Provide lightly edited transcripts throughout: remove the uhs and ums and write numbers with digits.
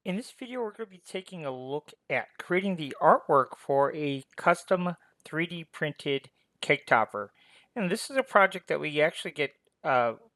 In this video, we're going to be taking a look at creating the artwork for a custom 3D printed cake topper. And this is a project that we actually get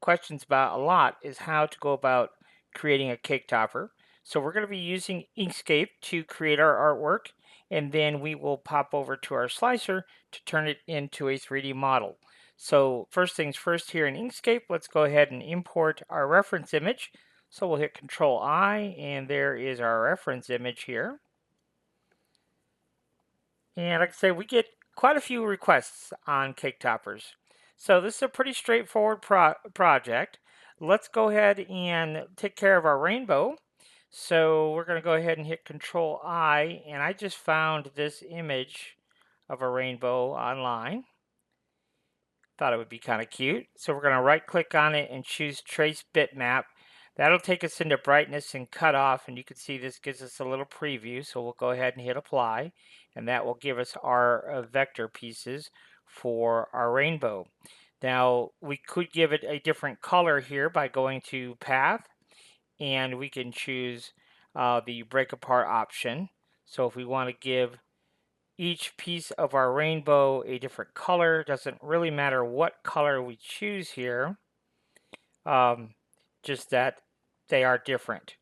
questions about a lot, is how to go about creating a cake topper. So we're going to be using Inkscape to create our artwork, and then we will pop over to our slicer to turn it into a 3D model. So first things first, here in Inkscape, let's go ahead and import our reference image. So we'll hit Control I, and there is our reference image here. And like I say, we get quite a few requests on cake toppers. So this is a pretty straightforward project. Let's go ahead and take care of our rainbow. So we're going to go ahead and hit Control I, and I just found this image of a rainbow online. Thought it would be kind of cute. So we're going to right click on it and choose Trace Bitmap. That'll take us into brightness and cutoff, and you can see this gives us a little preview. So we'll go ahead and hit apply, and that will give us our vector pieces for our rainbow. Now we could give it a different color here by going to path, and we can choose the break apart option. So if we want to give each piece of our rainbow a different color, doesn't really matter what color we choose here, just that they are different.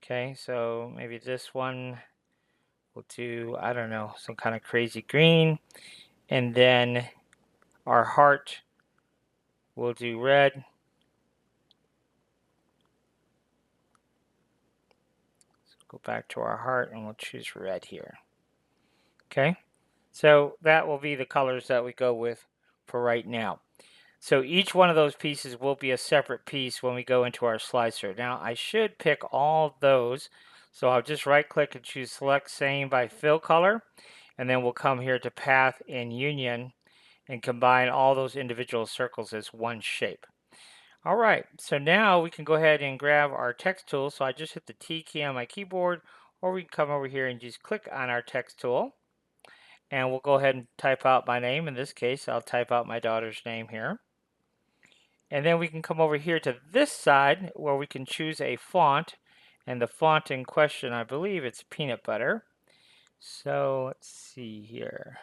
Okay, so maybe this one we'll do, I don't know, some kind of crazy green, and then our heart we'll do red. So go back to our heart and we'll choose red here. Okay, so that will be the colors that we go with for right now. So each one of those pieces will be a separate piece when we go into our slicer. Now I should pick all those, so I'll just right click and choose select same by fill color, and then we'll come here to path and union and combine all those individual circles as one shape. All right, so now we can go ahead and grab our text tool. So I just hit the T key on my keyboard, or we can come over here and just click on our text tool, and we'll go ahead and type out my name. In this case, I'll type out my daughter's name here. And then we can come over here to this side where we can choose a font. And the font in question, I believe it's peanut butter. So let's see here.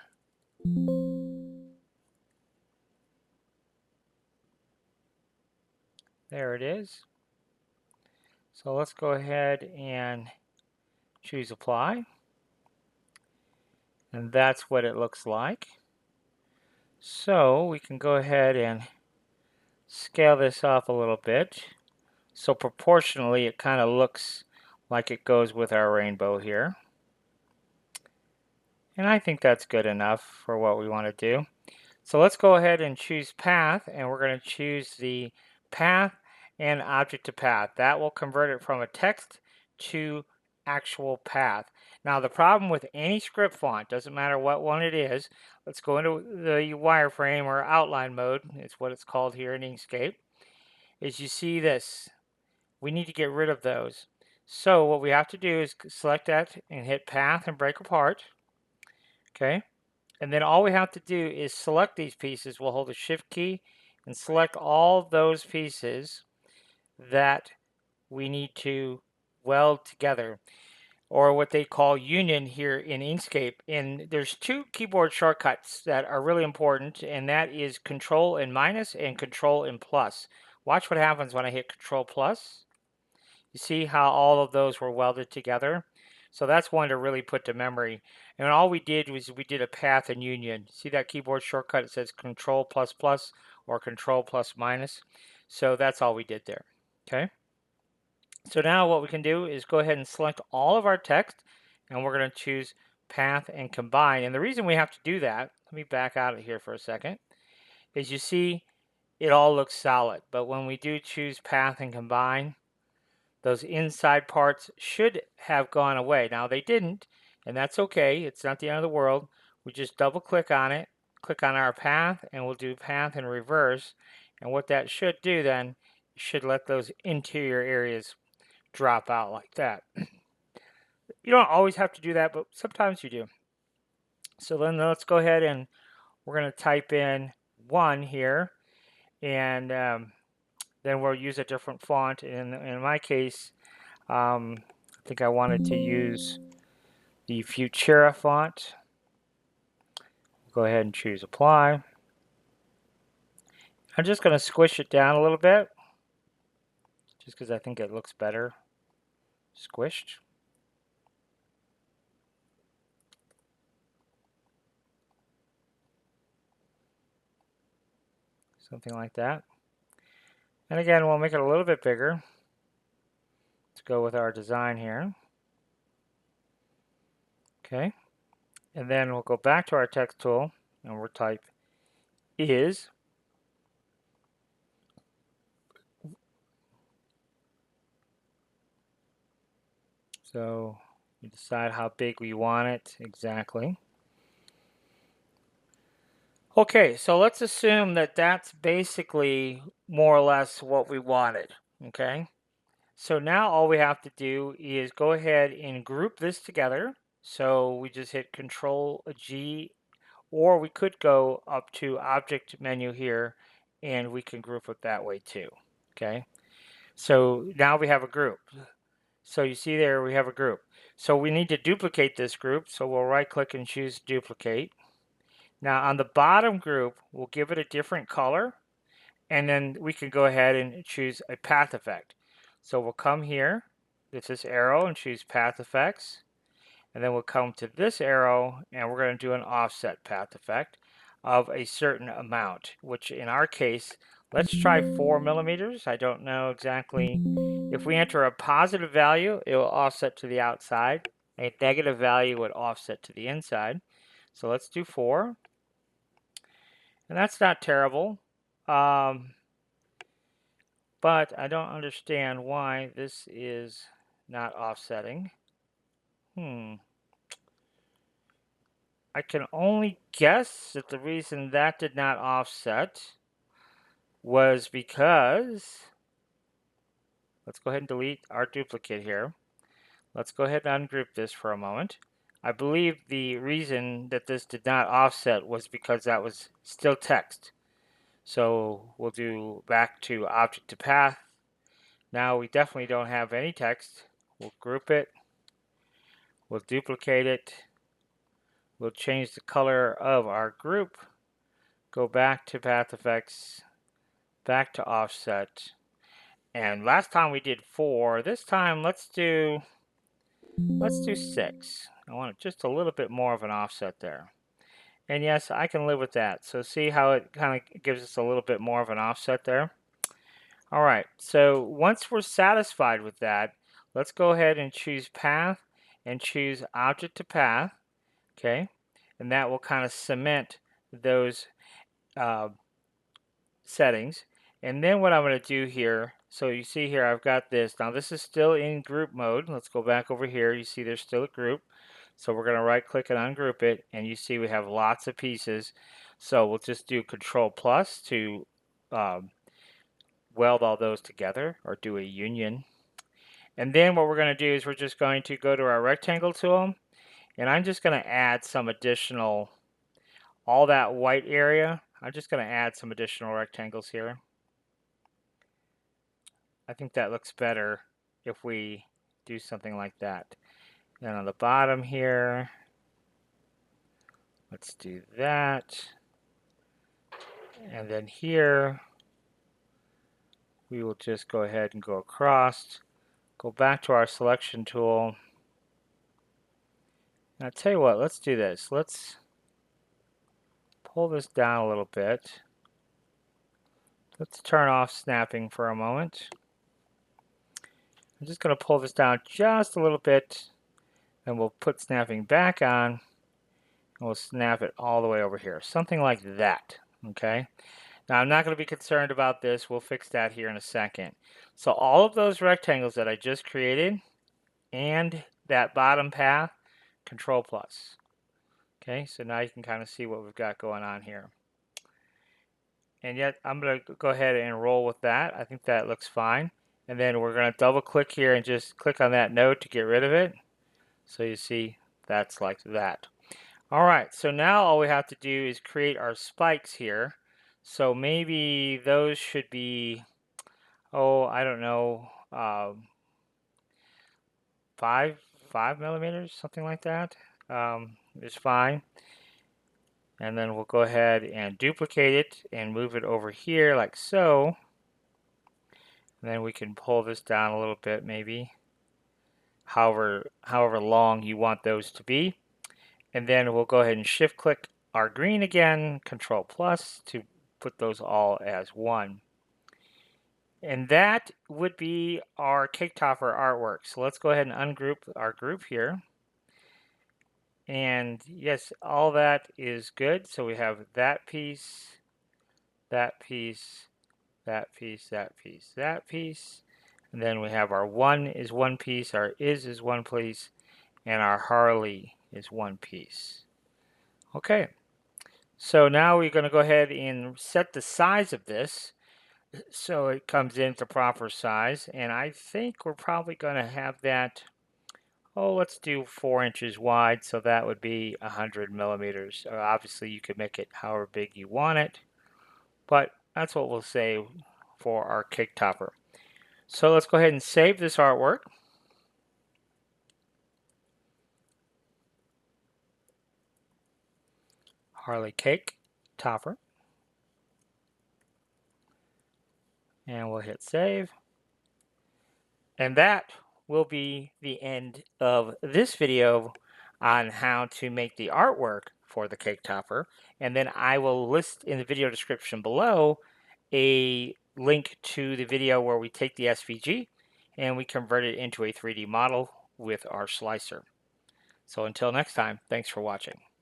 There it is. So let's go ahead and choose apply. And that's what it looks like. So we can go ahead and scale this up a little bit. So proportionally, it kind of looks like it goes with our rainbow here. And I think that's good enough for what we want to do. So let's go ahead and choose path, and we're going to choose the path and object to path. That will convert it from a text to actual path. Now the problem with any script font, doesn't matter what one it is, let's go into the wireframe or outline mode, it's what it's called here in Inkscape, is you see this. We need to get rid of those. So what we have to do is select that and hit path and break apart. Okay. And then all we have to do is select these pieces. We'll hold the shift key and select all those pieces that we need to weld together, or what they call union here in Inkscape. And there's two keyboard shortcuts that are really important, and that is Control and minus and Control and plus. Watch what happens when I hit Control plus. You see how all of those were welded together? So that's one to really put to memory. And all we did was we did a path and union. See that keyboard shortcut? It says Control plus plus or Control plus minus. So that's all we did there. Okay. So now what we can do is go ahead and select all of our text, and we're going to choose path and combine. And the reason we have to do that, let me back out of here for a second, is you see it all looks solid. But when we do choose path and combine, those inside parts should have gone away. Now they didn't, and that's okay. It's not the end of the world. We just double click on it, click on our path, and we'll do path in reverse. And what that should do then, should let those interior areas drop out like that. You don't always have to do that, but sometimes you do. So then let's go ahead and we're going to type in 1 here, and then we'll use a different font. In my case, I think I wanted to use the Futura font. Go ahead and choose apply. I'm just going to squish it down a little bit, just because I think it looks better squished. Something like that. And again, we'll make it a little bit bigger. Let's go with our design here. Okay. And then we'll go back to our text tool and we'll type is. So we decide how big we want it exactly. Okay, so let's assume that that's basically more or less what we wanted. Okay. So now all we have to do is go ahead and group this together. So we just hit Control G, or we could go up to Object menu here and we can group it that way too. Okay. So now we have a group. So you see there we have a group. So we need to duplicate this group. So we'll right click and choose duplicate. Now on the bottom group, we'll give it a different color. And then we can go ahead and choose a path effect. So we'll come here, with this arrow, and choose path effects. And then we'll come to this arrow and we're going to do an offset path effect of a certain amount, which in our case, let's try 4 millimeters. I don't know exactly. If we enter a positive value, it will offset to the outside. A negative value would offset to the inside. So let's do 4. And that's not terrible. But I don't understand why this is not offsetting. I can only guess that the reason that did not offset was because, let's go ahead and delete our duplicate here. Let's go ahead and ungroup this for a moment. I believe the reason that this did not offset was because that was still text. So we'll do back to object to path. Now we definitely don't have any text. We'll group it. We'll duplicate it. We'll change the color of our group. Go back to path effects. Back to offset. And last time we did 4. This time let's do 6. I want just a little bit more of an offset there. And yes, I can live with that. So see how it kind of gives us a little bit more of an offset there? All right, so once we're satisfied with that, let's go ahead and choose path and choose object to path, okay? And that will kind of cement those settings. And then what I'm going to do here, so you see here I've got this. Now this is still in group mode. Let's go back over here. You see there's still a group. So we're going to right click and ungroup it, and you see we have lots of pieces. So we'll just do Control plus to weld all those together, or do a union. And then what we're going to do is we're just going to go to our rectangle tool, and I'm just going to add some additional, all that white area, I'm just going to add some additional rectangles here. I think that looks better if we do something like that. Then on the bottom here, let's do that. And then here, we will just go ahead and go across, go back to our selection tool. And I'll tell you what, let's do this. Let's pull this down a little bit. Let's turn off snapping for a moment. I'm just going to pull this down just a little bit, and we'll put snapping back on, and we'll snap it all the way over here. Something like that, okay? Now I'm not going to be concerned about this. We'll fix that here in a second. So all of those rectangles that I just created and that bottom path, Control plus. Okay, so now you can kind of see what we've got going on here. And yet I'm going to go ahead and roll with that. I think that looks fine. And then we're going to double click here and just click on that node to get rid of it. So you see that's like that. All right, so now all we have to do is create our spikes here. So maybe those should be, oh, I don't know, 5 millimeters, something like that, is fine. And then we'll go ahead and duplicate it and move it over here like so. And then we can pull this down a little bit, maybe, however long you want those to be. And then we'll go ahead and shift click our green again, Control plus to put those all as one. And that would be our cake topper artwork. So let's go ahead and ungroup our group here. And yes, all that is good. So we have that piece, that piece, that piece, that piece, that piece. And then we have our one is one piece, our is one piece, and our Harley is one piece. Okay, so now we're going to go ahead and set the size of this so it comes into proper size. And I think we're probably going to have that, oh, let's do 4 inches wide. So that would be 100 millimeters. Obviously, you could make it however big you want it, but that's what we'll say for our cake topper. So let's go ahead and save this artwork. Harley cake topper. And we'll hit save. And that will be the end of this video on how to make the artwork for the cake topper. And then I will list in the video description below a link to the video where we take the SVG and we convert it into a 3D model with our slicer. So until next time, thanks for watching.